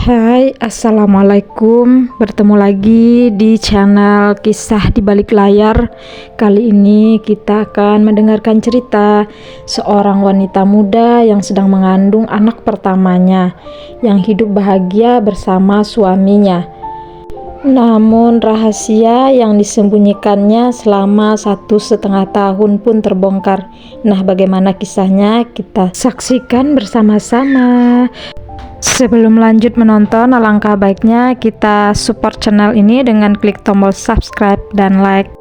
Hai, assalamualaikum. Bertemu lagi di channel Kisah di Balik Layar. Kali ini kita akan mendengarkan cerita seorang wanita muda yang sedang mengandung anak pertamanya, yang hidup bahagia bersama suaminya. Namun rahasia yang disembunyikannya selama 1,5 tahun pun terbongkar. Nah, bagaimana kisahnya? Kita saksikan bersama-sama. Sebelum lanjut menonton, alangkah baiknya kita support channel ini dengan klik tombol subscribe dan like.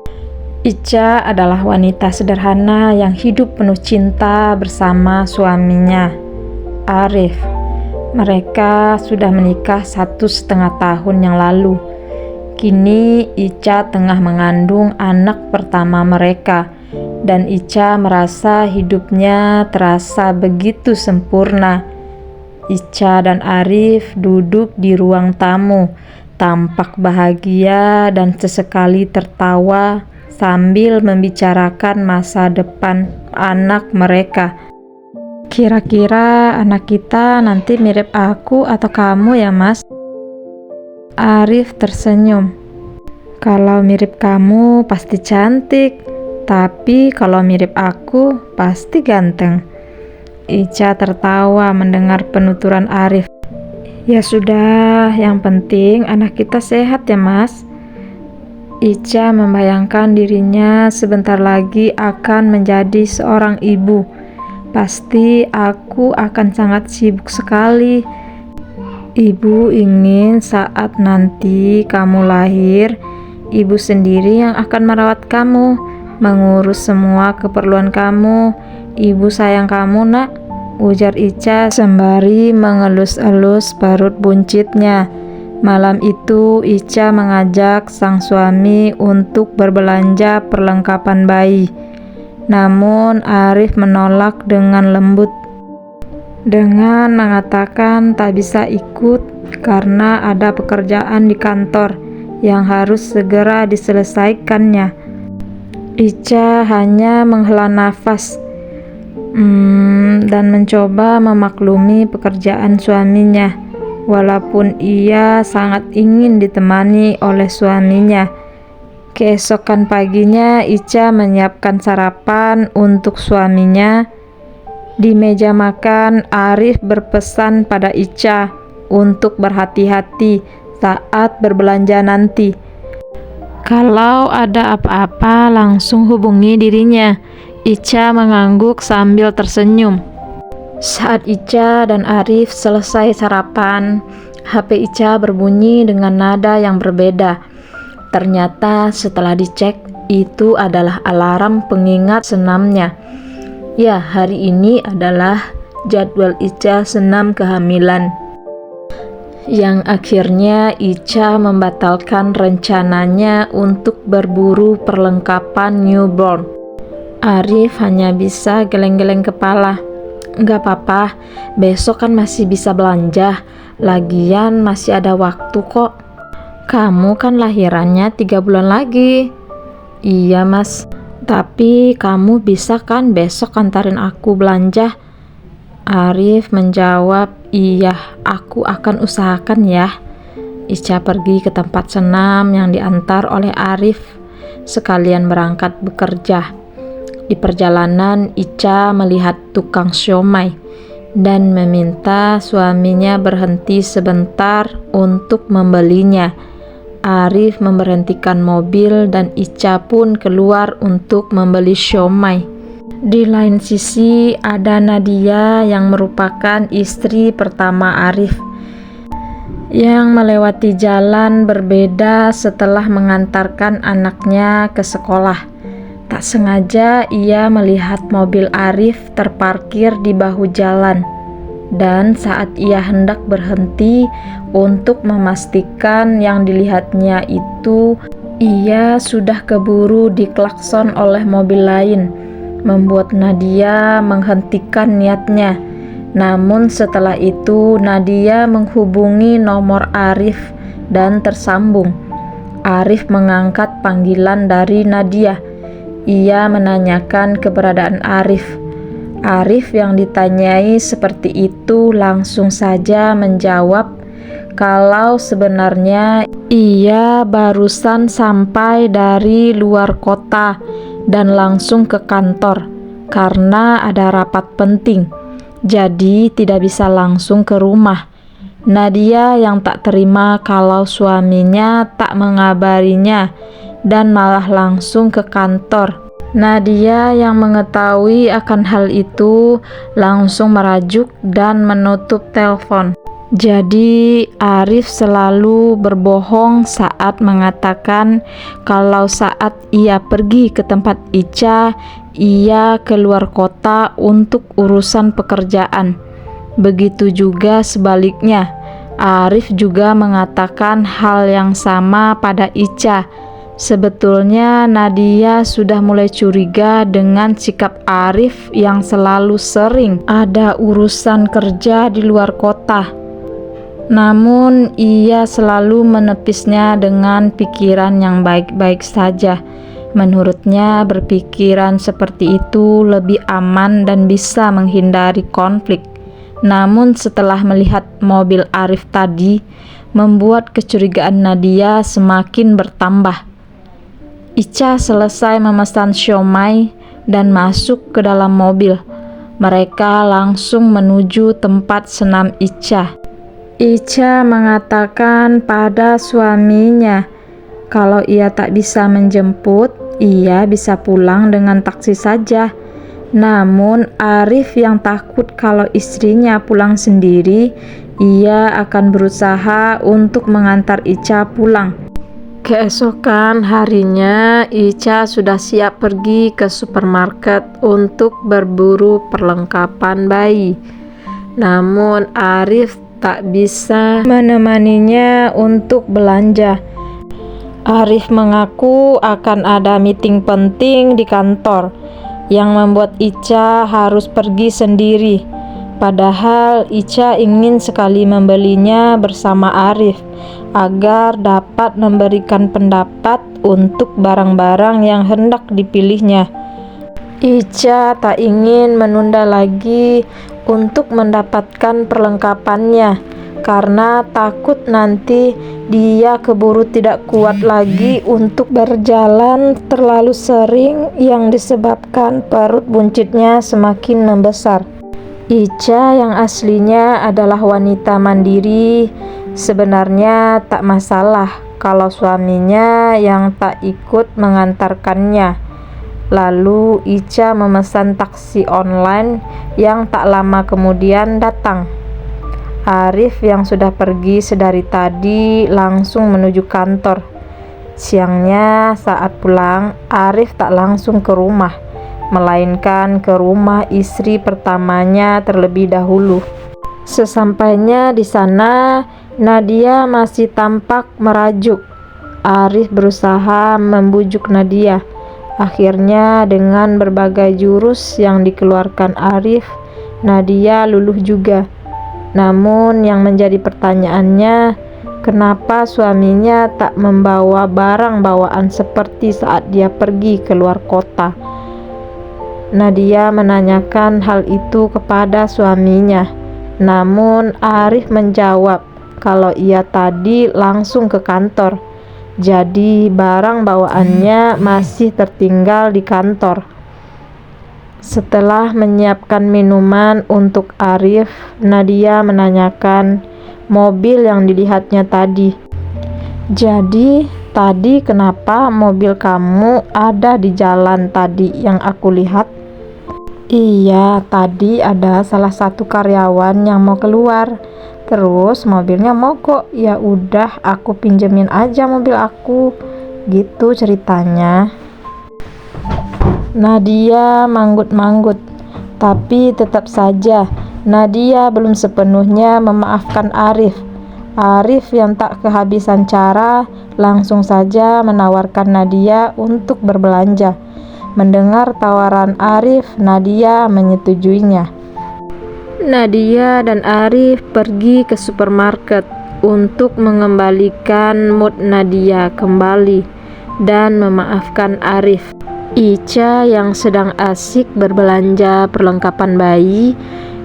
Ica adalah wanita sederhana yang hidup penuh cinta bersama suaminya, Arif. Mereka sudah menikah 1,5 tahun yang lalu. Kini Ica tengah mengandung anak pertama mereka, dan Ica merasa hidupnya terasa begitu sempurna. Ica dan Arif duduk di ruang tamu, tampak bahagia dan sesekali tertawa sambil membicarakan masa depan anak mereka. Kira-kira anak kita nanti mirip aku atau kamu ya, Mas? Arif tersenyum. Kalau mirip kamu pasti cantik, tapi kalau mirip aku pasti ganteng. Ica tertawa mendengar penuturan Arif. Ya sudah, yang penting anak kita sehat ya, Mas. Ica membayangkan dirinya sebentar lagi akan menjadi seorang ibu. Pasti aku akan sangat sibuk sekali. Ibu ingin saat nanti kamu lahir, ibu sendiri yang akan merawat kamu, mengurus semua keperluan kamu. Ibu sayang kamu, nak, ujar Ica sembari mengelus-elus perut buncitnya. Malam itu Ica mengajak sang suami untuk berbelanja perlengkapan bayi. Namun Arif menolak dengan lembut, dengan mengatakan tak bisa ikut karena ada pekerjaan di kantor yang harus segera diselesaikannya. Ica hanya menghela nafas dan mencoba memaklumi pekerjaan suaminya, walaupun ia sangat ingin ditemani oleh suaminya. Keesokan paginya Ica menyiapkan sarapan untuk suaminya. Di meja makan, Arif berpesan pada Ica untuk berhati-hati saat berbelanja nanti. Kalau ada apa-apa langsung hubungi dirinya. Ica mengangguk sambil tersenyum. Saat Ica dan Arif selesai sarapan, HP Ica berbunyi dengan nada yang berbeda. Ternyata setelah dicek, itu adalah alarm pengingat senamnya. Ya, hari ini adalah jadwal Ica senam kehamilan. Yang akhirnya Ica membatalkan rencananya untuk berburu perlengkapan newborn. Arif hanya bisa geleng-geleng kepala. Enggak apa-apa, besok kan masih bisa belanja. Lagian masih ada waktu kok. Kamu kan lahirannya 3 bulan lagi. Iya, Mas. Tapi kamu bisa kan besok antarin aku belanja? Arif menjawab, iya, aku akan usahakan ya. Ica pergi ke tempat senam yang diantar oleh Arif, sekalian berangkat bekerja. Di perjalanan, Ica melihat tukang siomay dan meminta suaminya berhenti sebentar untuk membelinya. Arif memberhentikan mobil dan Ica pun keluar untuk membeli siomay. Di lain sisi ada Nadia yang merupakan istri pertama Arif, yang melewati jalan berbeda setelah mengantarkan anaknya ke sekolah. Tak sengaja ia melihat mobil Arif terparkir di bahu jalan, dan saat ia hendak berhenti untuk memastikan yang dilihatnya itu, ia sudah keburu diklakson oleh mobil lain, membuat Nadia menghentikan niatnya. Namun setelah itu Nadia menghubungi nomor Arif dan tersambung. Arif mengangkat panggilan dari Nadia. Ia menanyakan keberadaan Arif. Arif yang ditanyai seperti itu langsung saja menjawab kalau sebenarnya ia barusan sampai dari luar kota dan langsung ke kantor karena ada rapat penting, jadi tidak bisa langsung ke rumah. Nadia yang tak terima kalau suaminya tak mengabarinya dan malah langsung ke kantor. Nadia yang mengetahui akan hal itu langsung merajuk dan menutup telepon. Jadi Arif selalu berbohong saat mengatakan kalau saat ia pergi ke tempat Ica, ia keluar kota untuk urusan pekerjaan. Begitu juga sebaliknya, Arif juga mengatakan hal yang sama pada Ica. Sebetulnya Nadia sudah mulai curiga dengan sikap Arif yang selalu sering ada urusan kerja di luar kota. Namun ia selalu menepisnya dengan pikiran yang baik-baik saja. Menurutnya berpikiran seperti itu lebih aman dan bisa menghindari konflik. Namun setelah melihat mobil Arif tadi, membuat kecurigaan Nadia semakin bertambah. Ica selesai memesan siomay dan masuk ke dalam mobil. Mereka langsung menuju tempat senam Ica. Ica mengatakan pada suaminya kalau ia tak bisa menjemput, ia bisa pulang dengan taksi saja. Namun Arif yang takut kalau istrinya pulang sendiri, ia akan berusaha untuk mengantar Ica pulang. Keesokan harinya, Ica sudah siap pergi ke supermarket untuk berburu perlengkapan bayi. Namun Arif tak bisa menemaninya untuk belanja. Arif mengaku akan ada meeting penting di kantor yang membuat Ica harus pergi sendiri. Padahal Ica ingin sekali membelinya bersama Arif agar dapat memberikan pendapat untuk barang-barang yang hendak dipilihnya. Ica tak ingin menunda lagi untuk mendapatkan perlengkapannya karena takut nanti dia keburu tidak kuat lagi untuk berjalan terlalu sering yang disebabkan perut buncitnya semakin membesar. Ica yang aslinya adalah wanita mandiri sebenarnya tak masalah kalau suaminya yang tak ikut mengantarkannya. Lalu Ica memesan taksi online yang tak lama kemudian datang. Arif yang sudah pergi sedari tadi langsung menuju kantor. Siangnya saat pulang, Arif tak langsung ke rumah, melainkan ke rumah istri pertamanya terlebih dahulu. Sesampainya di sana, Nadia masih tampak merajuk. Arif berusaha membujuk Nadia. Akhirnya dengan berbagai jurus yang dikeluarkan Arif, Nadia luluh juga. Namun yang menjadi pertanyaannya, kenapa suaminya tak membawa barang bawaan seperti saat dia pergi keluar kota? Nadia menanyakan hal itu kepada suaminya. Namun Arif menjawab kalau ia tadi langsung ke kantor, jadi barang bawaannya masih tertinggal di kantor. Setelah menyiapkan minuman untuk Arif, Nadia menanyakan mobil yang dilihatnya tadi. Jadi tadi kenapa mobil kamu ada di jalan tadi yang aku lihat? Iya, tadi ada salah satu karyawan yang mau keluar. Terus mobilnya mogok. Ya udah, aku pinjemin aja mobil aku. Gitu ceritanya. Nadia manggut-manggut. Tapi tetap saja Nadia belum sepenuhnya memaafkan Arif. Arif yang tak kehabisan cara langsung saja menawarkan Nadia untuk berbelanja. Mendengar tawaran Arif, Nadia menyetujuinya. Nadia dan Arif pergi ke supermarket untuk mengembalikan mood Nadia kembali dan memaafkan Arif. Ica yang sedang asik berbelanja perlengkapan bayi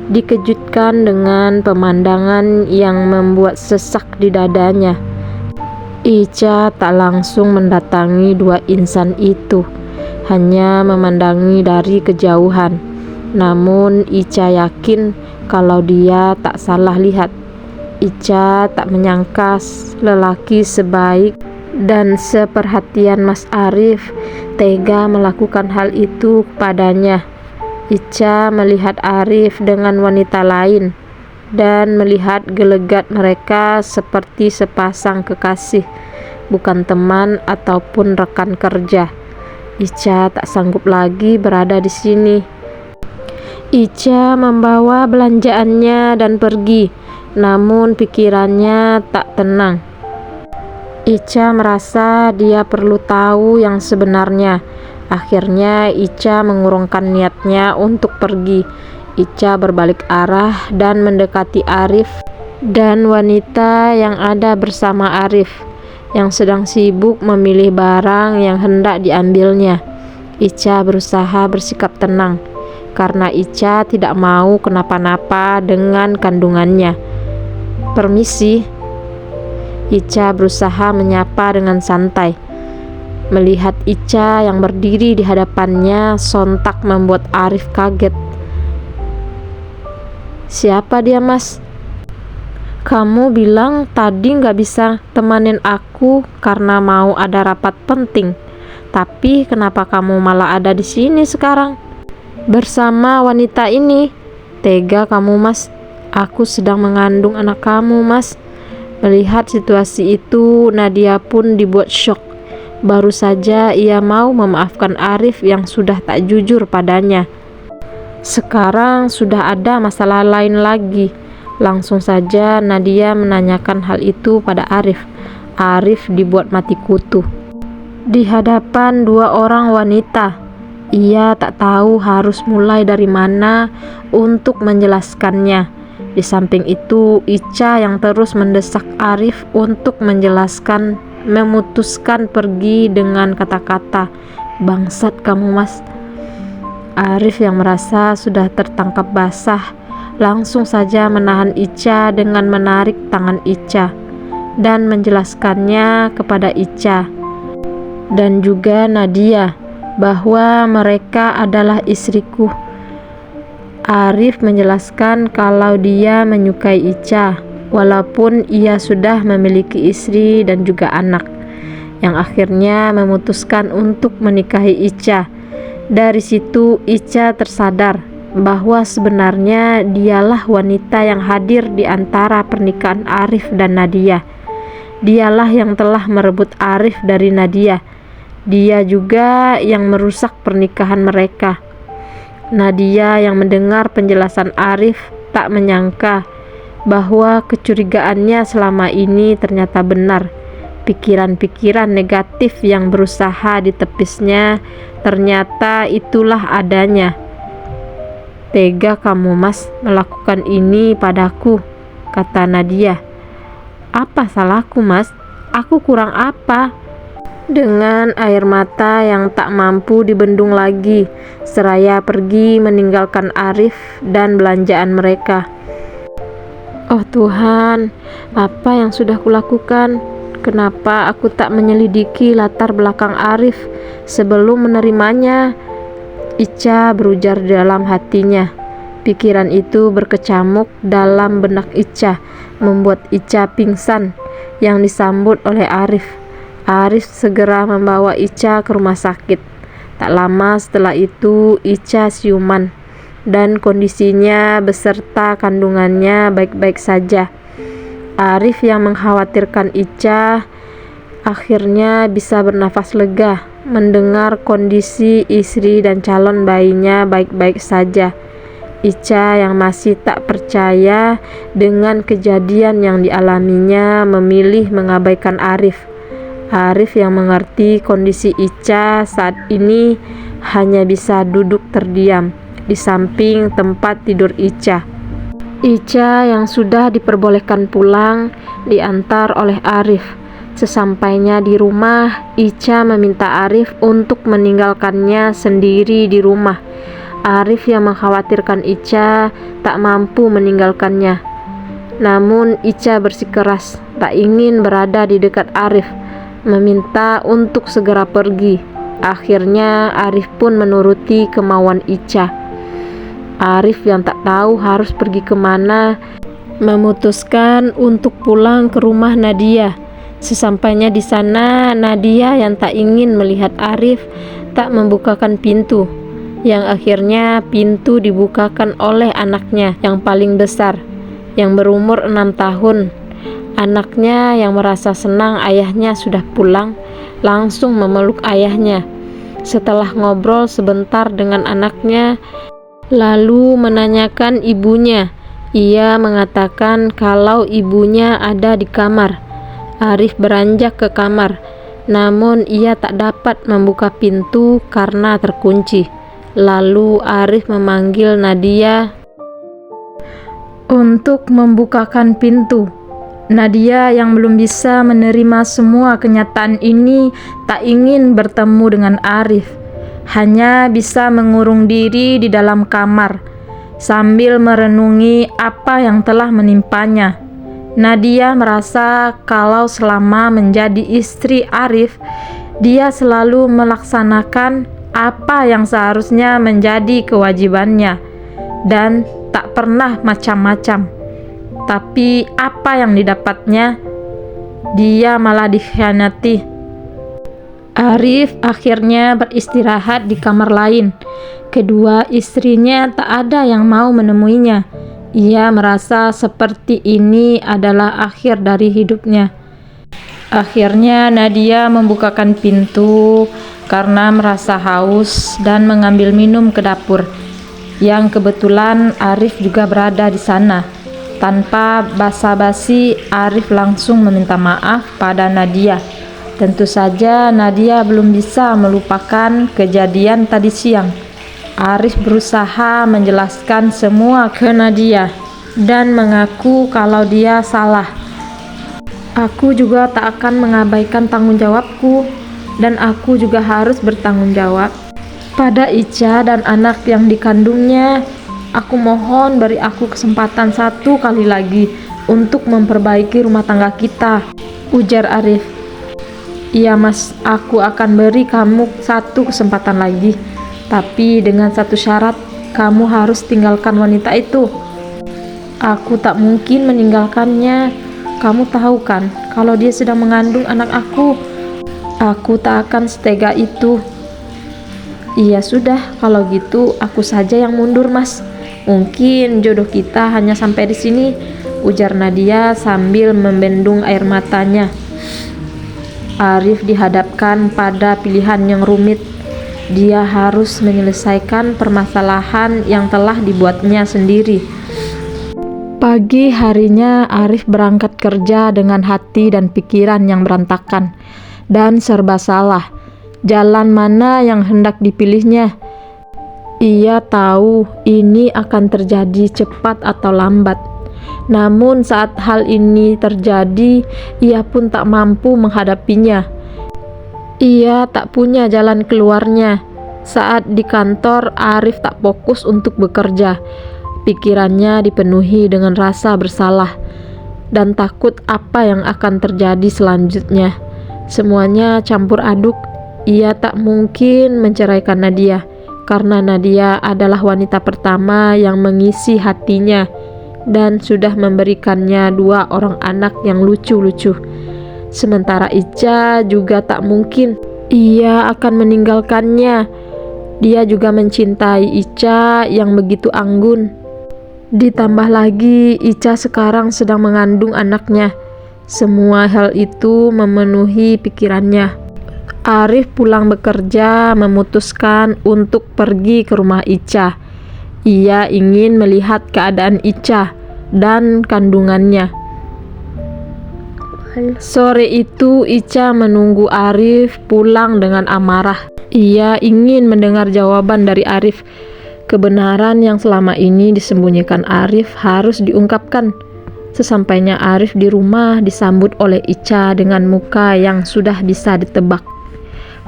dikejutkan dengan pemandangan yang membuat sesak di dadanya. Ica tak langsung mendatangi dua insan itu, hanya memandangi dari kejauhan. Namun Ica yakin kalau dia tak salah lihat. Ica tak menyangka lelaki sebaik dan seperhatian Mas Arif tega melakukan hal itu kepadanya. Ica melihat Arif dengan wanita lain dan melihat gelagat mereka seperti sepasang kekasih, bukan teman ataupun rekan kerja. Ica tak sanggup lagi berada di sini. Ica membawa belanjaannya dan pergi, namun pikirannya tak tenang. Ica merasa dia perlu tahu yang sebenarnya. Akhirnya Ica mengurungkan niatnya untuk pergi. Ica berbalik arah dan mendekati Arif dan wanita yang ada bersama Arif, yang sedang sibuk memilih barang yang hendak diambilnya. Ica berusaha bersikap tenang, karena Ica tidak mau kenapa-napa dengan kandungannya. "Permisi." Ica berusaha menyapa dengan santai. Melihat Ica yang berdiri di hadapannya sontak membuat Arif kaget. "Siapa dia, Mas? Kamu bilang tadi nggak bisa temanin aku karena mau ada rapat penting. Tapi kenapa kamu malah ada di sini sekarang bersama wanita ini? Tega kamu, Mas. Aku sedang mengandung anak kamu, Mas." Melihat situasi itu, Nadia pun dibuat syok. Baru saja ia mau memaafkan Arif yang sudah tak jujur padanya. Sekarang sudah ada masalah lain lagi. Langsung saja Nadia menanyakan hal itu pada Arif. Arif dibuat mati kutu di hadapan dua orang wanita. Ia tak tahu harus mulai dari mana untuk menjelaskannya. Di samping itu, Ica yang terus mendesak Arif untuk menjelaskan, memutuskan pergi dengan kata-kata, "Bangsat kamu, Mas." Arif yang merasa sudah tertangkap basah langsung saja menahan Ica dengan menarik tangan Ica dan menjelaskannya kepada Ica dan juga Nadia bahwa mereka adalah istriku. Arif menjelaskan kalau dia menyukai Ica walaupun ia sudah memiliki istri dan juga anak, yang akhirnya memutuskan untuk menikahi Ica. Dari situ Ica tersadar bahwa sebenarnya dialah wanita yang hadir di antara pernikahan Arif dan Nadia. Dialah yang telah merebut Arif dari Nadia. Dia juga yang merusak pernikahan mereka. Nadia yang mendengar penjelasan Arif tak menyangka bahwa kecurigaannya selama ini ternyata benar. Pikiran-pikiran negatif yang berusaha ditepisnya ternyata itulah adanya. "Tega kamu, Mas, melakukan ini padaku," kata Nadia. "Apa salahku, Mas? Aku kurang apa?" Dengan air mata yang tak mampu dibendung lagi, seraya pergi meninggalkan Arif dan belanjaan mereka. "Oh Tuhan, apa yang sudah kulakukan? Kenapa aku tak menyelidiki latar belakang Arif sebelum menerimanya?" Ica berujar dalam hatinya. Pikiran itu berkecamuk dalam benak Ica, membuat Ica pingsan, yang disambut oleh Arif. Arif segera membawa Ica ke rumah sakit. Tak lama setelah itu Ica siuman dan kondisinya beserta kandungannya baik-baik saja. Arif yang mengkhawatirkan Ica akhirnya bisa bernafas lega mendengar kondisi istri dan calon bayinya baik-baik saja. Ica yang masih tak percaya dengan kejadian yang dialaminya memilih mengabaikan Arif. Arif yang mengerti kondisi Ica saat ini hanya bisa duduk terdiam di samping tempat tidur Ica. Ica yang sudah diperbolehkan pulang diantar oleh Arif. Sesampainya di rumah, Ica meminta Arif untuk meninggalkannya sendiri di rumah. Arif yang mengkhawatirkan Ica tak mampu meninggalkannya. Namun Ica bersikeras tak ingin berada di dekat Arif, meminta untuk segera pergi. Akhirnya Arif pun menuruti kemauan Ica. Arif yang tak tahu harus pergi kemana memutuskan untuk pulang ke rumah Nadia. Sesampainya di sana, Nadia yang tak ingin melihat Arif tak membukakan pintu, yang akhirnya pintu dibukakan oleh anaknya yang paling besar, yang berumur 6 tahun. Anaknya yang merasa senang ayahnya sudah pulang, langsung memeluk ayahnya. Setelah ngobrol sebentar dengan anaknya, lalu menanyakan ibunya. Ia mengatakan kalau ibunya ada di kamar. Arif beranjak ke kamar, namun ia tak dapat membuka pintu karena terkunci. Lalu Arif memanggil Nadia untuk membukakan pintu. Nadia yang belum bisa menerima semua kenyataan ini tak ingin bertemu dengan Arif, hanya bisa mengurung diri di dalam kamar sambil merenungi apa yang telah menimpanya. Nadia merasa kalau selama menjadi istri Arif, dia selalu melaksanakan apa yang seharusnya menjadi kewajibannya dan tak pernah macam-macam. Tapi apa yang didapatnya? Dia malah dikhianati. Arif akhirnya beristirahat di kamar lain. Kedua istrinya tak ada yang mau menemuinya. Ia merasa seperti ini adalah akhir dari hidupnya. Akhirnya Nadia membukakan pintu karena merasa haus dan mengambil minum ke dapur, yang kebetulan Arif juga berada di sana. Tanpa basa-basi, Arif langsung meminta maaf pada Nadia. Tentu saja Nadia belum bisa melupakan kejadian tadi siang. Arif berusaha menjelaskan semua ke Nadia dan mengaku kalau dia salah. Aku juga tak akan mengabaikan tanggung jawabku, dan aku juga harus bertanggung jawab pada Ica dan anak yang dikandungnya. Aku mohon beri aku kesempatan satu kali lagi untuk memperbaiki rumah tangga kita, ujar Arif. Iya mas, aku akan beri kamu satu kesempatan lagi, tapi dengan satu syarat, kamu harus tinggalkan wanita itu. Aku tak mungkin meninggalkannya. Kamu tahu kan, kalau dia sedang mengandung anak aku. Aku tak akan setega itu. Iya sudah, kalau gitu aku saja yang mundur mas. Mungkin jodoh kita hanya sampai di sini, ujar Nadia sambil membendung air matanya. Arif dihadapkan pada pilihan yang rumit. Dia harus menyelesaikan permasalahan yang telah dibuatnya sendiri. Pagi harinya Arif berangkat kerja dengan hati dan pikiran yang berantakan dan serba salah. Jalan mana yang hendak dipilihnya? Ia tahu ini akan terjadi cepat atau lambat. Namun saat hal ini terjadi, ia pun tak mampu menghadapinya. Ia tak punya jalan keluarnya. Saat di kantor, Arif tak fokus untuk bekerja. Pikirannya dipenuhi dengan rasa bersalah dan takut apa yang akan terjadi selanjutnya. Semuanya campur aduk. Ia tak mungkin menceraikan Nadia, karena Nadia adalah wanita pertama yang mengisi hatinya dan sudah memberikannya 2 orang anak yang lucu-lucu. Sementara Ica juga tak mungkin ia akan meninggalkannya. Dia juga mencintai Ica yang begitu anggun. Ditambah lagi Ica sekarang sedang mengandung anaknya. Semua hal itu memenuhi pikirannya. Arif pulang bekerja memutuskan untuk pergi ke rumah Ica. Ia ingin melihat keadaan Ica dan kandungannya. Sore itu Ica menunggu Arif pulang dengan amarah. Ia ingin mendengar jawaban dari Arif. Kebenaran yang selama ini disembunyikan Arif harus diungkapkan. Sesampainya Arif di rumah disambut oleh Ica dengan muka yang sudah bisa ditebak.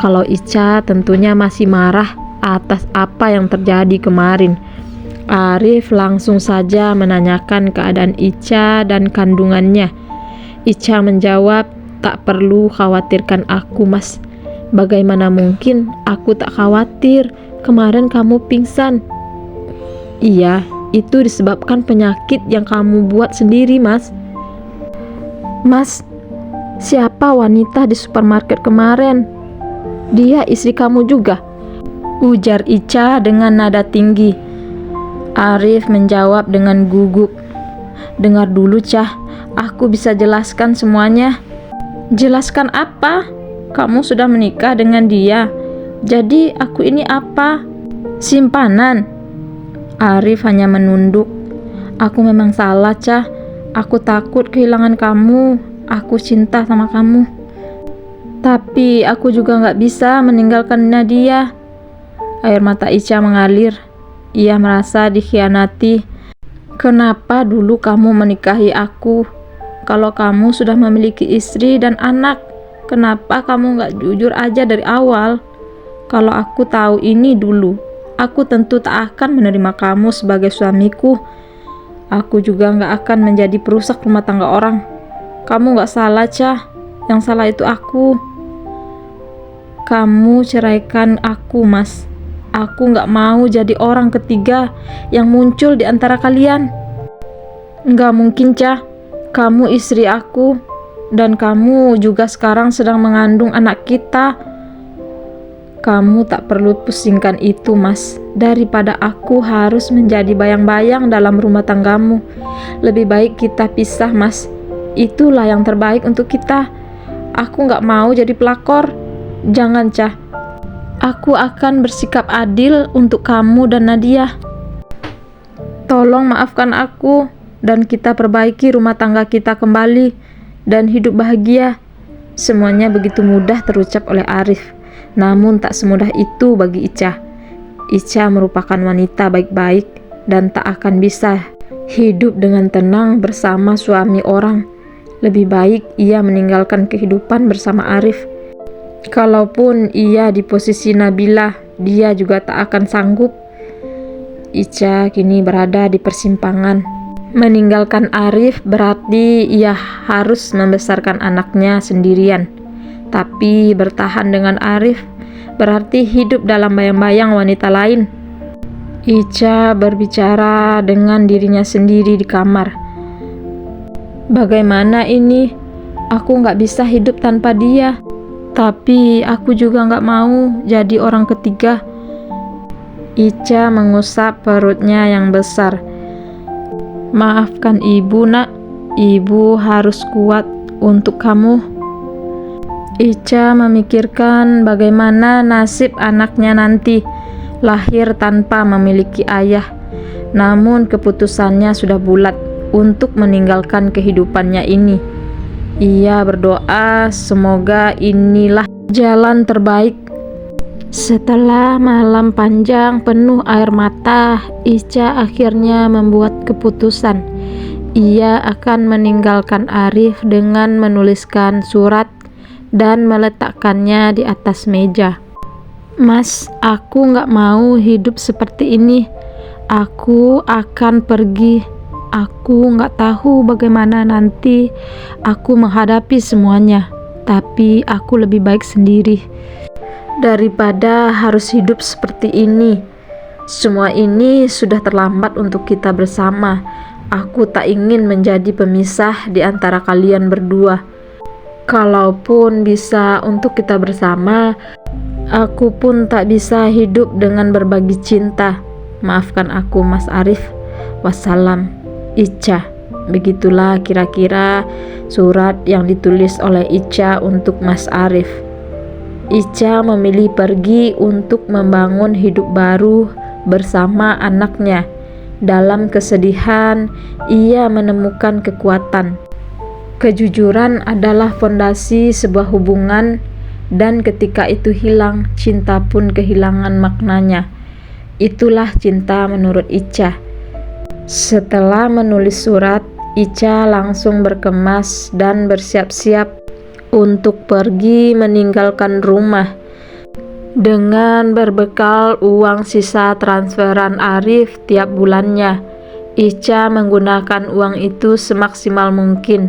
Kalau Ica tentunya masih marah atas apa yang terjadi kemarin. Arif langsung saja menanyakan keadaan Ica dan kandungannya. Ica menjawab, "Tak perlu khawatirkan aku, Mas. Bagaimana mungkin aku tak khawatir? Kemarin kamu pingsan." "Iya, itu disebabkan penyakit yang kamu buat sendiri, Mas." "Mas, siapa wanita di supermarket kemarin? Dia istri kamu juga?" ujar Ica dengan nada tinggi. Arif menjawab dengan gugup, "Dengar dulu, Cah, aku bisa jelaskan semuanya." "Jelaskan apa? Kamu sudah menikah dengan dia. Jadi aku ini apa? Simpanan?" Arif hanya menunduk. "Aku memang salah, Cah. Aku takut kehilangan kamu. Aku cinta sama kamu. Tapi aku juga gak bisa meninggalkan Nadia." Air mata Ica mengalir. Ia merasa dikhianati. "Kenapa dulu kamu menikahi aku? Kalau kamu sudah memiliki istri dan anak, kenapa kamu gak jujur aja dari awal? Kalau aku tahu ini dulu, aku tentu tak akan menerima kamu sebagai suamiku. Aku juga gak akan menjadi perusak rumah tangga orang. Kamu gak salah, Cah. Yang salah itu aku. Kamu ceraikan aku, Mas. Aku gak mau jadi orang ketiga yang muncul di antara kalian." "Gak mungkin, Cah. Kamu istri aku, dan kamu juga sekarang sedang mengandung anak kita. Kamu tak perlu pusingkan itu, Mas. Daripada aku harus menjadi bayang-bayang dalam rumah tanggamu, lebih baik kita pisah, Mas. Itulah yang terbaik untuk kita. Aku gak mau jadi pelakor. Jangan, Cah. Aku akan bersikap adil untuk kamu dan Nadia. Tolong maafkan aku, dan kita perbaiki rumah tangga kita kembali dan hidup bahagia." Semuanya begitu mudah terucap oleh Arif, namun tak semudah itu bagi Ica. Ica merupakan wanita baik-baik dan tak akan bisa hidup dengan tenang bersama suami orang. Lebih baik ia meninggalkan kehidupan bersama Arif. Kalaupun ia di posisi Nabila, dia juga tak akan sanggup. Ica kini berada di persimpangan. Meninggalkan Arif berarti ia harus membesarkan anaknya sendirian. Tapi bertahan dengan Arif berarti hidup dalam bayang-bayang wanita lain. Ica berbicara dengan dirinya sendiri di kamar. "Bagaimana ini? Aku gak bisa hidup tanpa dia. Tapi aku juga gak mau jadi orang ketiga." Ica mengusap perutnya yang besar. "Maafkan ibu, Nak. Ibu harus kuat untuk kamu." Ica memikirkan bagaimana nasib anaknya nanti, lahir tanpa memiliki ayah. Namun keputusannya sudah bulat untuk meninggalkan kehidupannya ini. Ia berdoa semoga inilah jalan terbaik. Setelah malam panjang penuh air mata, Ica akhirnya membuat keputusan. Ia akan meninggalkan Arif dengan menuliskan surat dan meletakkannya di atas meja. "Mas, aku gak mau hidup seperti ini. Aku akan pergi. Aku gak tahu bagaimana nanti aku menghadapi semuanya. Tapi aku lebih baik sendiri daripada harus hidup seperti ini. Semua ini sudah terlambat untuk kita bersama. Aku tak ingin menjadi pemisah di antara kalian berdua. Kalaupun bisa untuk kita bersama, aku pun tak bisa hidup dengan berbagi cinta. Maafkan aku, Mas Arif. Wassalam, Ica." Begitulah kira-kira surat yang ditulis oleh Ica untuk Mas Arif. Ica memilih pergi untuk membangun hidup baru bersama anaknya. Dalam kesedihan, ia menemukan kekuatan. Kejujuran adalah fondasi sebuah hubungan, dan ketika itu hilang, cinta pun kehilangan maknanya. Itulah cinta menurut Ica. Setelah menulis surat, Ica langsung berkemas dan bersiap-siap untuk pergi meninggalkan rumah. Dengan berbekal uang sisa transferan Arif tiap bulannya, Ica menggunakan uang itu semaksimal mungkin.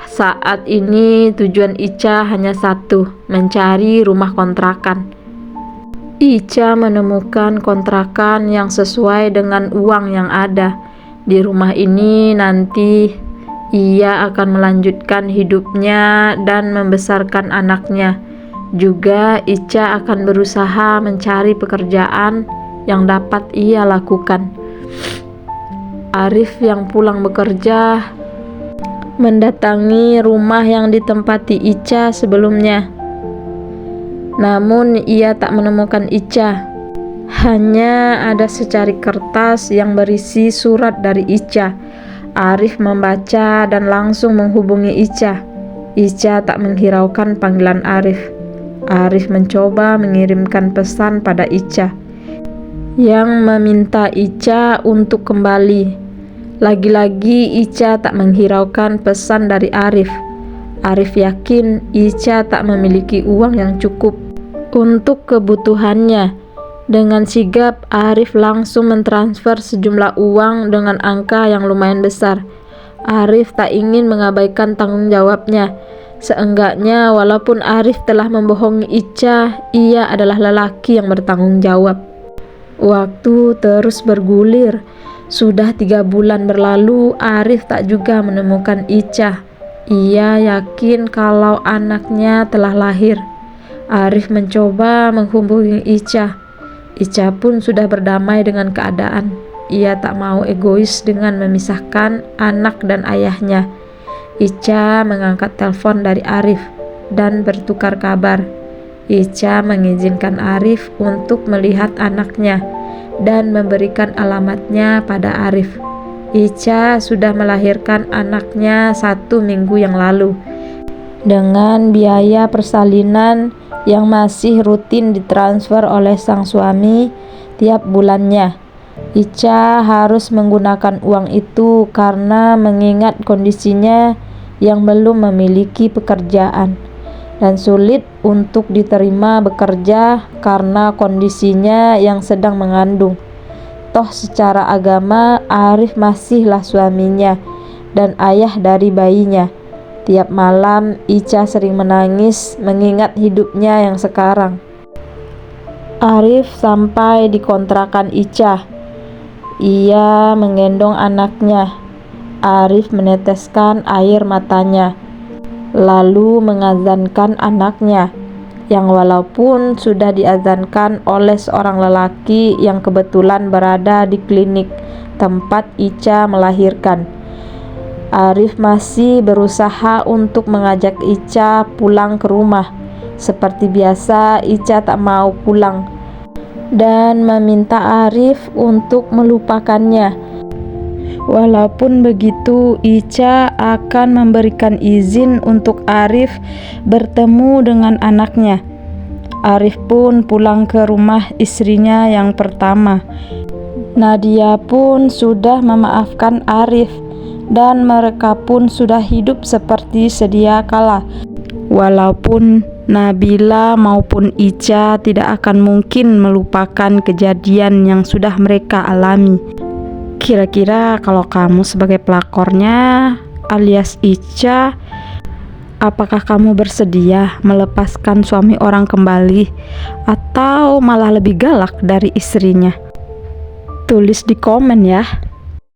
Saat ini tujuan Ica hanya satu, mencari rumah kontrakan. Ica menemukan kontrakan yang sesuai dengan uang yang ada. Di rumah ini nanti ia akan melanjutkan hidupnya dan membesarkan anaknya. Juga Ica akan berusaha mencari pekerjaan yang dapat ia lakukan. Arif yang pulang bekerja mendatangi rumah yang ditempati Ica sebelumnya. Namun ia tak menemukan Ica. Hanya ada secari kertas yang berisi surat dari Ica. Arif membaca dan langsung menghubungi Ica. Ica tak menghiraukan panggilan Arif. Arif mencoba mengirimkan pesan pada Ica yang meminta Ica untuk kembali. Lagi-lagi Ica tak menghiraukan pesan dari Arif. Arif yakin Ica tak memiliki uang yang cukup untuk kebutuhannya. Dengan sigap, Arif langsung mentransfer sejumlah uang dengan angka yang lumayan besar. Arif tak ingin mengabaikan tanggung jawabnya. Seenggaknya walaupun Arif telah membohongi Ica, ia adalah lelaki yang bertanggung jawab. Waktu terus bergulir. Sudah 3 bulan berlalu, Arif tak juga menemukan Ica. Ia yakin kalau anaknya telah lahir. Arif mencoba menghubungi Ica. Ica pun sudah berdamai dengan keadaan. Ia tak mau egois dengan memisahkan anak dan ayahnya. Ica mengangkat telepon dari Arif dan bertukar kabar. Ica mengizinkan Arif untuk melihat anaknya dan memberikan alamatnya pada Arif. Ica sudah melahirkan anaknya 1 minggu yang lalu. Dengan biaya persalinan yang masih rutin ditransfer oleh sang suami tiap bulannya, Ica harus menggunakan uang itu karena mengingat kondisinya yang belum memiliki pekerjaan dan sulit untuk diterima bekerja karena kondisinya yang sedang mengandung. Toh secara agama Arif masihlah suaminya dan ayah dari bayinya. Tiap malam Ica sering menangis mengingat hidupnya yang sekarang. Arif sampai di kontrakan Ica. Ia menggendong anaknya. Arif meneteskan air matanya, lalu mengazankan anaknya, yang walaupun sudah diazankan oleh seorang lelaki yang kebetulan berada di klinik tempat Ica melahirkan. Arif masih berusaha untuk mengajak Ica pulang ke rumah. Seperti biasa, Ica tak mau pulang dan meminta Arif untuk melupakannya. Walaupun begitu, Ica akan memberikan izin untuk Arif bertemu dengan anaknya. Arif pun pulang ke rumah istrinya yang pertama. Nadia pun sudah memaafkan Arif dan mereka pun sudah hidup seperti sedia kala. Walaupun Nabila maupun Ica tidak akan mungkin melupakan kejadian yang sudah mereka alami. Kira-kira kalau kamu sebagai pelakornya alias Ica, apakah kamu bersedia melepaskan suami orang kembali atau malah lebih galak dari istrinya? Tulis di komen ya.